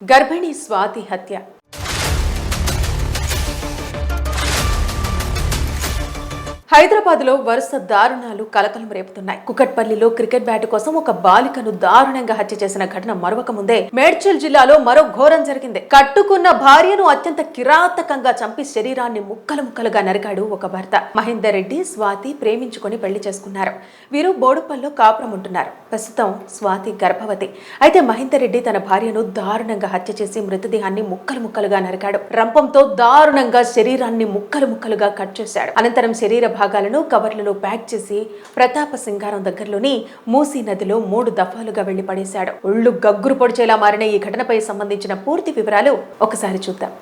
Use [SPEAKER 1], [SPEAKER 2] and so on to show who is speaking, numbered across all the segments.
[SPEAKER 1] గర్భిణి స్వాతి హత్య. హైదరాబాద్లో వరుస దారుణాలు కలకలం రేపుతున్నాయి. కుకట్పల్లిలో క్రికెట్ బ్యాట్ కోసం ఒక బాలికను దారుణంగా హత్య చేసిన ఘటన మరొక ముందే మేడ్చల్ జిల్లాలో మరో ఘోరం జరిగింది. కట్టుకున్న భార్యను అత్యంత కిరాతకంగా చంపి శరీరాన్ని ముక్కలు ముక్కలుగా నరికాడు ఒక భర్త. మహేందర్ రెడ్డి స్వాతి ప్రేమించుకొని పెళ్లి చేసుకున్నారు. వీరు బోడుపల్లో కాపురం ఉంటున్నారు. ప్రస్తుతం స్వాతి గర్భవతి. అయితే మహేందర్ రెడ్డి తన భార్యను దారుణంగా హత్య చేసి మృతదేహాన్ని ముక్కలు ముక్కలుగా నరికాడు. రంపంతో దారుణంగా శరీరాన్ని ముక్కలు ముక్కలుగా కట్ చేశాడు. అనంతరం శరీర భాగాలను కవర్లలో ప్యాక్ చేసి ప్రతాప సింగారం దగ్గరలోని మూసీ నదిలో 3 దఫాలుగా వెళ్లి పడేశాడు. ఒళ్ళు గగ్గురు పొడిచేలా మారిన ఈ ఘటనపై సంబంధించిన పూర్తి వివరాలు ఒకసారి చూద్దాం.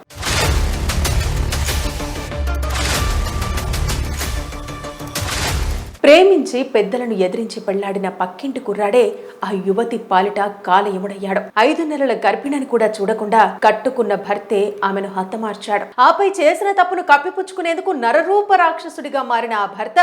[SPEAKER 1] ప్రేమించి పెద్దలను ఎదిరించి పెళ్లాడిన పక్కింటి కుర్రాడే ఆ యువతి పాలిట కాలయముడయ్యాడు. 5 నెలల గర్భిణిని కూడా చూడకుండా కట్టుకున్న భర్తే ఆమెను హతమార్చాడు. ఆపై చేసిన తప్పును కప్పిపుచ్చుకునేందుకు నరరూప రాక్షసుడిగా మారిన ఆ భర్త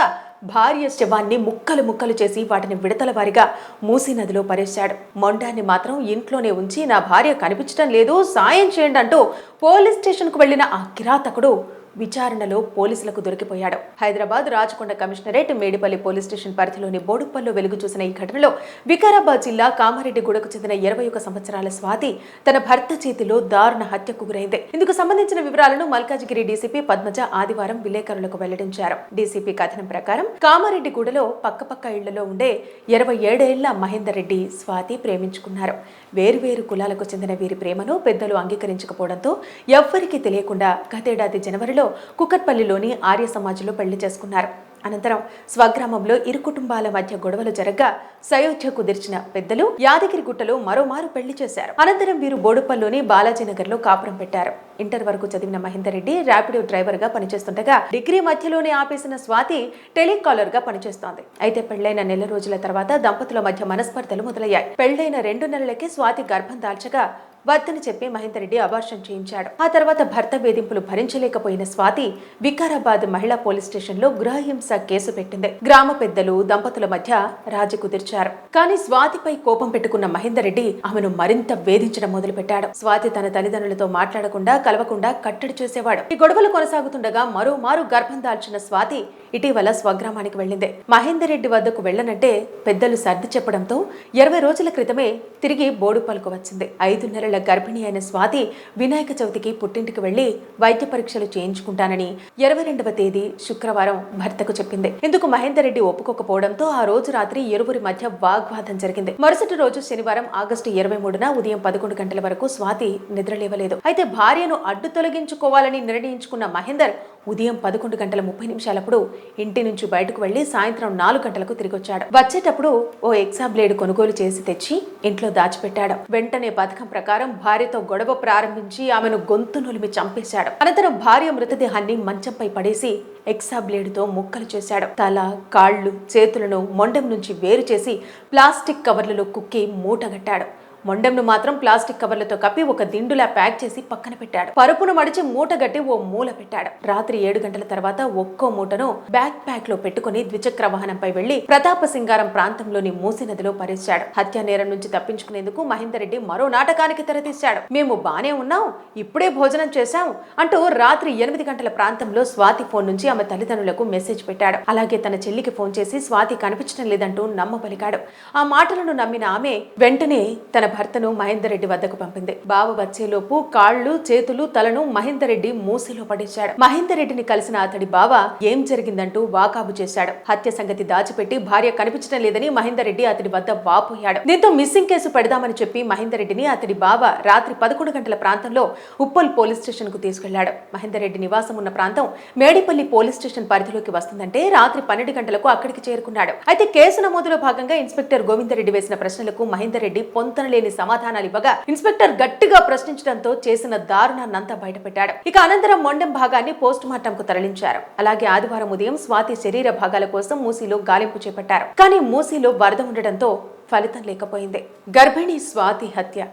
[SPEAKER 1] భార్య శవాన్ని ముక్కలు ముక్కలు చేసి వాటిని విడతల వారిగా మూసీ నదిలో పరేశాడు. మొండాన్ని మాత్రం ఇంట్లోనే ఉంచి నా భార్య కనిపించడం లేదు, సాయం చేయండి అంటూ పోలీస్ స్టేషన్కు వెళ్లిన ఆ కిరాతకుడు విచారణలో పోలీసులకు దొరికిపోయాడు. Hyderabad Rachakonda commissionerate Medipally police station పరిధిలోని బోడుప్పల్లో వెలుగు చూసిన ఈ ఘటనలో వికారాబాద్ జిల్లా కామారెడ్డిగూడకు చెందిన 21 సంవత్సరాల స్వాతి తన భర్త చేతిలో దారుణ హత్యకు గురైంది. ఇందుకు సంబంధించిన వివరాలను మల్కాజిగిరి డీసీపీ పద్మజ ఆదివారం విలేకరులకు వెల్లడించారు. డీసీపీ కథనం ప్రకారం కామారెడ్డిగూడలో పక్కపక్క ఇళ్లలో ఉండే 27 ఏళ్ల మహేందర్ రెడ్డి స్వాతి ప్రేమించుకున్నారు. వేర్వేరు కులాలకు చెందిన వీరి ప్రేమను పెద్దలు అంగీకరించకపోవడంతో ఎవ్వరికీ తెలియకుండా గతేడాది జనవరిలో కుకట్పల్లిలోని ఆర్య సమాజంలో పెళ్లి చేసుకున్నారు. అనంతరం స్వగ్రామంలో ఇరు కుటుంబాల మధ్య గొడవలు జరగ్గా సయోధ్య కుదిర్చిన పెద్దలు యాదగిరిగుట్టలో మరోమారు పెళ్లి చేశారు. అనంతరం వీరు బోడుపల్లిలోని బాలాజీనగర్ లో కాపురం పెట్టారు. ఇంటర్ వరకు చదివిన మహేందర్ రెడ్డి ర్యాపిడో డ్రైవర్ గా పనిచేస్తుండగా డిగ్రీ మధ్యలోనే ఆపేసిన స్వాతి టెలికాలర్ గా పనిచేస్తోంది. అయితే పెళ్లైన నెల రోజుల తర్వాత దంపతుల మధ్య మనస్పర్ధలు మొదలయ్యాయి. పెళ్లైన 2 నెలలకే స్వాతి గర్భం దాల్చగా వద్దని చెప్పి మహేందర్ రెడ్డి అబార్షన్ చేయించాడు. ఆ తర్వాత భర్త వేధింపులు భరించలేకపోయిన స్వాతి వికారాబాద్ మహిళా పోలీస్ స్టేషన్ లో గృహహింస కేసు పెట్టింది. గ్రామ పెద్దలు దంపతుల మధ్య రాజీ కుదిర్చారు. కానీ స్వాతిపై కోపం పెట్టుకున్న మహేందర్ రెడ్డి ఆమెను మరింత వేధించడం మొదలుపెట్టాడు. స్వాతి తన తల్లిదండ్రులతో మాట్లాడకుండా కలవకుండా కట్టడి చేసేవాడు. ఈ గొడవలు కొనసాగుతుండగా మరోమారు గర్భం దాల్చిన స్వాతి ఇటీవల స్వగ్రామానికి వెళ్లింది. మహేందర్ రెడ్డి వద్దకు వెళ్లనంటే పెద్దలు సర్ది చెప్పడంతో 20 రోజుల క్రితమే తిరిగి బోడుపల్లికి వచ్చింది. 5 నెలల గర్భిణి అయిన స్వాతి వినాయక చవితికి పుట్టింటికి వెళ్లి వైద్య పరీక్షలు చేయించుకుంటానని 22వ తేదీ శుక్రవారం భర్తకు చెప్పింది. ఇందుకు మహేందర్ రెడ్డి ఒప్పుకోకపోవడంతో ఆ రోజు రాత్రి ఇరువురి మధ్య వాగ్వాదం జరిగింది. మరుసటి రోజు శనివారం ఆగస్టు 23న ఉదయం 11 గంటల వరకు స్వాతి నిద్రలేవలేదు. అయితే భార్యను అడ్డు తొలగించుకోవాలని నిర్ణయించుకున్న మహేందర్ ఉదయం 11 గంటల 30 నిమిషాలప్పుడు ఇంటి నుంచి బయటకు వెళ్లి సాయంత్రం 4 గంటలకు తిరిగి వచ్చాడు. వచ్చేటప్పుడు ఓ ఎక్సా బ్లేడ్ కొనుగోలు చేసి తెచ్చి ఇంట్లో దాచిపెట్టాడు. వెంటనే పథకం ప్రకారం భార్యతో గొడవ ప్రారంభించి ఆమెను గొంతు నులిమి చంపేశాడు. అనంతరం భార్య మృతదేహాన్ని మంచంపై పడేసి ఎక్సా బ్లేడుతో ముక్కలు చేశాడు. తల, కాళ్లు, చేతులను మొండెం నుంచి వేరు చేసి ప్లాస్టిక్ కవర్లలో కుక్కి మూటగట్టాడు. మొండెంను మాత్రం ప్లాస్టిక్ కవర్లతో కప్పి ఒక దిండులా ప్యాక్ చేసి పక్కన పెట్టాడు. పరుపును మడిచి మూటగట్టి ఓ మూల పెట్టాడు. రాత్రి 7 గంటల తర్వాత ఒక్కో మూటను బ్యాక్ ప్యాక్ లో పెట్టుకుని ద్విచక్ర వాహనంపై వెళ్లి ప్రతాప సింగారం ప్రాంతంలోని మూసీ నదిలో పరేశాడు. హత్యా నేరం నుంచి తప్పించుకునేందుకు మహేందర్ రెడ్డి మరో నాటకానికి తెరతీశాడు. మేము బానే ఉన్నాం, ఇప్పుడే భోజనం చేశాం అంటూ రాత్రి 8 గంటల ప్రాంతంలో స్వాతి ఫోన్ నుంచి ఆమె తల్లిదండ్రులకు మెసేజ్ పెట్టాడు. అలాగే తన చెల్లికి ఫోన్ చేసి స్వాతి కనిపించడం లేదంటూ నమ్మబలికాడు. ఆ మాటలను నమ్మిన ఆమె వెంటనే తన భర్తను మహేందర్ రెడ్డి వద్దకు పంపింది. బావ వచ్చేలోపు కాళ్లు, చేతులు, తలను మహేందర్ రెడ్డి మూసీలో పడేశాడు. మహేందర్ రెడ్డిని కలిసిన అతడి బావ ఏం జరిగిందంటూ వాకాబు చేశాడు. హత్య సంగతి దాచిపెట్టి భార్య కనిపించడం లేదని మహేందర్ రెడ్డి అతడి వద్ద వాపోయాడు. దీంతో మిస్సింగ్ కేసు పెడదామని చెప్పి మహేందర్ రెడ్డిని అతడి బావ రాత్రి 11 గంటల ప్రాంతంలో ఉప్పల్ పోలీస్ స్టేషన్ కు తీసుకెళ్లాడు. మహేందర్ రెడ్డి నివాసం ఉన్న ప్రాంతం మేడిపల్లి పోలీస్ స్టేషన్ పరిధిలోకి వస్తుందంటే రాత్రి 12 గంటలకు అక్కడికి చేరుకున్నాడు. అయితే కేసు నమోదులో భాగంగా ఇన్స్పెక్టర్ గోవిందరెడ్డి వేసిన ప్రశ్నలకు మహేందర్ రెడ్డి పొంతనలేని సమాధానాలు ఇవ్వగా ఇన్స్పెక్టర్ గట్టిగా ప్రశ్నించడంతో చేసిన దారుణాన్నంతా బయటపెట్టాడు. ఇక అనంతరం మొండెం భాగాన్ని పోస్ట్ మార్టం కు తరలించారు. అలాగే ఆదివారం ఉదయం స్వాతి శరీర భాగాల కోసం మూసీలో గాలింపు చేపట్టారు. కానీ మూసీలో వరద ఉండడంతో ఫలితం లేకపోయింది. గర్భిణి స్వాతి హత్య.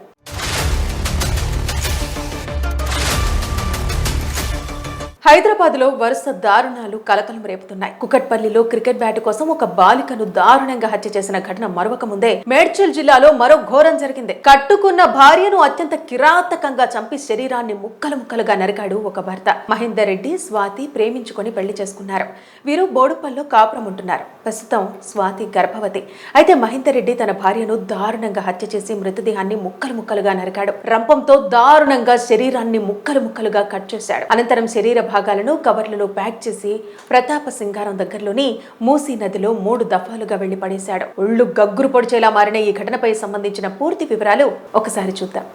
[SPEAKER 1] హైదరాబాద్ లో వరుస దారుణాలు కలకలం రేపుతున్నాయి. కుకట్పల్లిలో క్రికెట్ బ్యాట్ కోసం ఒక బాలికను దారుణంగా హత్య చేసిన ఘటన మరొక ముందే మేడ్చల్ జిల్లాలో మరో ఘోరం జరిగింది. కట్టుకున్న భార్యను అత్యంత కిరాతకంగా చంపి శరీరాన్ని ముక్కలు ముక్కలుగా నరికాడు ఒక భర్త. మహేందర్ రెడ్డి స్వాతి ప్రేమించుకొని పెళ్లి చేసుకున్నారు. వీరు బోడుపల్లో కాపురం ఉంటున్నారు. ప్రస్తుతం స్వాతి గర్భవతి. అయితే మహేందర్ రెడ్డి తన భార్యను దారుణంగా హత్య చేసి మృతదేహాన్ని ముక్కలు ముక్కలుగా నరికాడు. రంపంతో దారుణంగా శరీరాన్ని ముక్కలు ముక్కలుగా కట్ చేశాడు. అనంతరం శరీర భాగాలను కవర్లలో ప్యాక్ చేసి ప్రతాప సింగారం దగ్గరలోని మూసీ నదిలో 3 దఫాలుగా వెళ్లి పడేశాడు. ఒళ్ళు గగ్గురు పొడిచేలా మారిన ఈ ఘటనపై సంబంధించిన పూర్తి వివరాలు ఒకసారి చూద్దాం.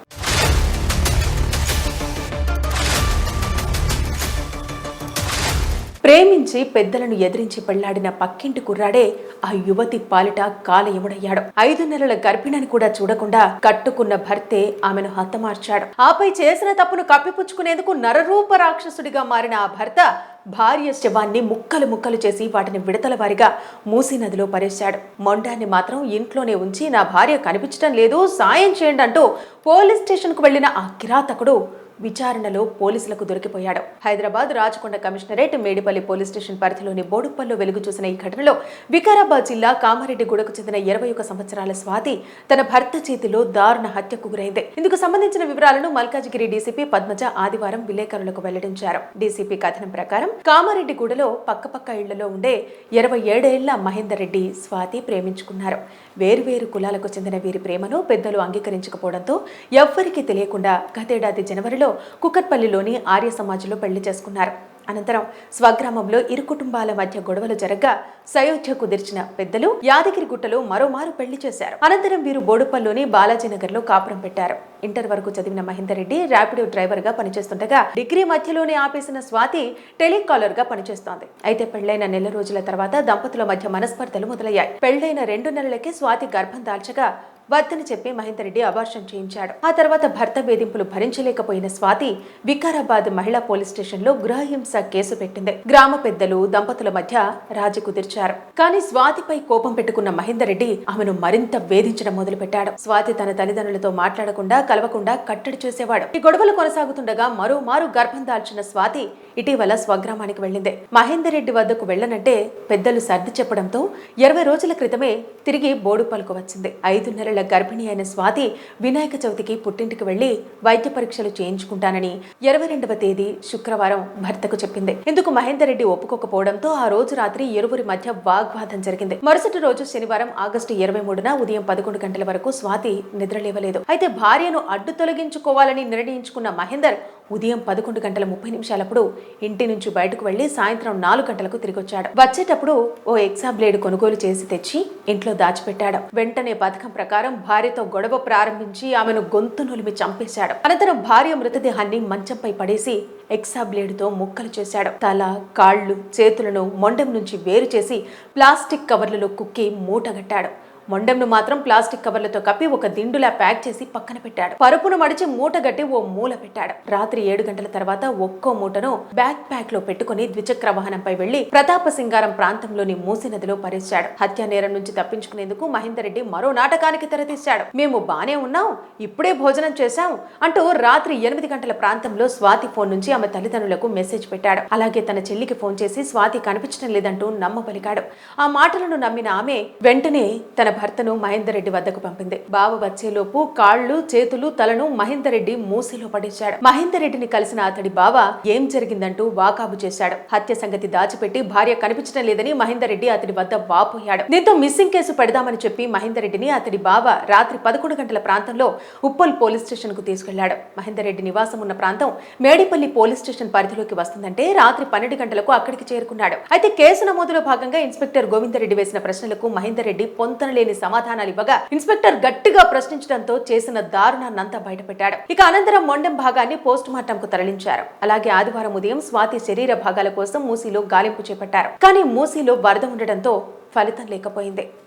[SPEAKER 1] ప్రేమించి పెద్దలను ఎదిరించి పెళ్లాడిన పక్కింటి కుర్రాడే ఆ యువతి పాలిట కాలయముడయ్యాడు. 5 నెలల గర్భిణిని కూడా చూడకుండా కట్టుకున్న భర్తే ఆమెను హతమార్చాడు. ఆపై చేసిన తప్పును కప్పిపుచ్చుకునేందుకు నరరూప రాక్షసుడిగా మారిన ఆ భర్త భార్య శవాన్ని ముక్కలు ముక్కలు చేసి వాటిని విడతల వారిగా మూసీ నదిలో పరేశాడు. మొండాన్ని మాత్రం ఇంట్లోనే ఉంచి నా భార్య కనిపించడం లేదు, సాయం చేయండి అంటూ పోలీస్ స్టేషన్కు వెళ్లిన ఆ కిరాతకుడు విచారణలో పోలీసులకు దొరికిపోయాడు. Hyderabad Rachakonda commissionerate Medipally police station పరిధిలోని బోడుప్పల్లో వెలుగు చూసిన ఈ ఘటనలో వికారాబాద్ జిల్లా కామారెడ్డిగూడకు చెందిన 21 సంవత్సరాల స్వాతి తన భర్త చేతిలో దారుణ హత్యకు గురైంది. ఇందుకు సంబంధించిన వివరాలను మల్కాజిగిరి డీసీపీ పద్మజ ఆదివారం విలేకరులకు వెల్లడించారు. డీసీపీ కథనం ప్రకారం కామారెడ్డిగూడలో పక్కపక్క ఇళ్లలో ఉండే 27 ఏళ్ల మహేందర్ రెడ్డి స్వాతి ప్రేమించుకున్నారు. వేర్వేరు కులాలకు చెందిన వీరి ప్రేమను పెద్దలు అంగీకరించకపోవడంతో ఎవ్వరికీ తెలియకుండా గతేడాది జనవరిలో కుకట్పల్లిలోని ఆర్య సమాజంలో పెళ్లి చేసుకున్నారు. అనంతరం స్వగ్రామంలో ఇరు కుటుంబాల మధ్య గొడవలు జరగ్గా సయోధ్య కుదిర్చిన పెద్దలు యాదగిరిగుట్టలో మరోమారు పెళ్లి చేశారు. అనంతరం వీరు బోడుపల్లిలోని బాలాజీనగర్ లో కాపురం పెట్టారు. ఇంటర్ వరకు చదివిన మహేందర్ రెడ్డి ర్యాపిడో డ్రైవర్ గా పనిచేస్తుండగా డిగ్రీ మధ్యలోనే ఆపేసిన స్వాతి టెలికాలర్ గా పనిచేస్తోంది. అయితే పెళ్లైన నెల రోజుల తర్వాత దంపతుల మధ్య మనస్పర్ధలు మొదలయ్యాయి. పెళ్లైన 2 నెలలకే స్వాతి గర్భం దాల్చగా వద్దని చెప్పి మహేందర్ రెడ్డి అబార్షన్ చేయించాడు. ఆ తర్వాత భర్త వేధింపులు భరించలేకపోయిన స్వాతి వికారాబాద్ మహిళా పోలీస్ స్టేషన్ లో గృహహింస కేసు పెట్టింది. గ్రామ పెద్దలు దంపతుల మధ్య రాజీ కుదిర్చారు. కానీ స్వాతిపై కోపం పెట్టుకున్న మహేందర్ రెడ్డి ఆమెను మరింత వేధించడం మొదలుపెట్టాడు. స్వాతి తన తల్లిదండ్రులతో మాట్లాడకుండా కలవకుండా కట్టడి చేసేవాడు. ఈ గొడవలు కొనసాగుతుండగా మరోమారు గర్భం దాల్చిన స్వాతి ఇటీవల స్వగ్రామానికి వెళ్లింది. మహేందర్ రెడ్డి వద్దకు వెళ్లనంటే పెద్దలు సర్ది చెప్పడంతో 20 రోజుల క్రితమే తిరిగి బోడుపల్లికి వచ్చింది. 5 నెలల గర్భిణి అయిన స్వాతి వినాయక చవితికి పుట్టింటికి వెళ్లి వైద్య పరీక్షలు చేయించుకుంటానని 22వ తేదీ శుక్రవారం భర్తకు చెప్పింది. ఇందుకు మహేందర్ రెడ్డి ఒప్పుకోకపోవడంతో ఆ రోజు రాత్రి ఇరువురి మధ్య వాగ్వాదం జరిగింది. మరుసటి రోజు శనివారం ఆగస్టు 23న ఉదయం 11 గంటల వరకు స్వాతి నిద్రలేవలేదు. అయితే భార్యను అడ్డు తొలగించుకోవాలని నిర్ణయించుకున్న మహేందర్ ఉదయం 11 గంటల 30 నిమిషాలప్పుడు ఇంటి నుంచి బయటకు వెళ్లి సాయంత్రం 4 గంటలకు తిరిగి వచ్చాడు. వచ్చేటప్పుడు ఓ ఎక్సా బ్లేడ్ కొనుగోలు చేసి తెచ్చి ఇంట్లో దాచిపెట్టాడు. వెంటనే పథకం ప్రకారం భార్యతో గొడవ ప్రారంభించి ఆమెను గొంతు నులిమి చంపేశాడు. అనంతరం భార్య మృతదేహాన్ని మంచంపై పడేసి ఎక్సా బ్లేడ్తో ముక్కలు చేశాడు. తల, కాళ్లు, చేతులను మొండెం నుంచి వేరు చేసి ప్లాస్టిక్ కవర్లలో కుక్కి మూటగట్టాడు. మొండెంను మాత్రం ప్లాస్టిక్ కవర్లతో కప్పి ఒక దిండులా ప్యాక్ చేసి పక్కన పెట్టాడు. పరుపును మడిచి మూటగట్టి ఓ మూల పెట్టాడు. రాత్రి 7 గంటల తర్వాత ఒక్కో మూటను బ్యాక్ ప్యాక్ లో పెట్టుకుని ద్విచక్ర వాహనంపై వెళ్లి ప్రతాప సింగారం ప్రాంతంలోని మూసీ నదిలో పరేశాడు. హత్యా నేరం నుంచి తప్పించుకునేందుకు మహేందర్ రెడ్డి మరో నాటకానికి తెరతీశాడు. మేము బానే ఉన్నాం, ఇప్పుడే భోజనం చేశాం అంటూ రాత్రి 8 గంటల ప్రాంతంలో స్వాతి ఫోన్ నుంచి ఆమె తల్లిదండ్రులకు మెసేజ్ పెట్టాడు. అలాగే తన చెల్లికి ఫోన్ చేసి స్వాతి కనిపించడం లేదంటూ నమ్మబలికాడు. ఆ మాటలను నమ్మిన ఆమె వెంటనే తన భర్తను మహేందర్ రెడ్డి వద్దకు పంపింది. బావ వచ్చేలోపు కాళ్లు, చేతులు, తలను మహేందర్ రెడ్డి మూసీలో పడేశాడు. మహేందర్ రెడ్డిని కలిసిన అతడి బావ ఏం జరిగిందంటూ వాకాబు చేశాడు. హత్య సంగతి దాచిపెట్టి భార్య కనిపించడం లేదని మహేందర్ రెడ్డి అతడి వద్ద వాపోయాడు. దీంతో మిస్సింగ్ కేసు పెడదామని చెప్పి మహేందర్ రెడ్డిని అతడి బావ రాత్రి 11 గంటల ప్రాంతంలో ఉప్పల్ పోలీస్ స్టేషన్ కు తీసుకెళ్లాడు. మహేందర్ రెడ్డి నివాసం ఉన్న ప్రాంతం మేడిపల్లి పోలీస్ స్టేషన్ పరిధిలోకి వస్తుందంటే రాత్రి 12 గంటలకు అక్కడికి చేరుకున్నాడు. అయితే కేసు నమోదులో భాగంగా ఇన్స్పెక్టర్ గోవిందరెడ్డి వేసిన ప్రశ్నలకు మహేందర్ రెడ్డి పొంతనలేని సమాధానాలు ఇవ్వగా ఇన్స్పెక్టర్ గట్టిగా ప్రశ్నించడంతో చేసిన దారుణాన్నంతా బయటపెట్టాడు. ఇక అనంతరం మొండెం భాగాన్ని పోస్ట్ మార్టం కు తరలించారు. అలాగే ఆదివారం ఉదయం స్వాతి శరీర భాగాల కోసం మూసీలో గాలింపు చేపట్టారు. కానీ మూసీలో వరద ఉండడంతో ఫలితం లేకపోయింది.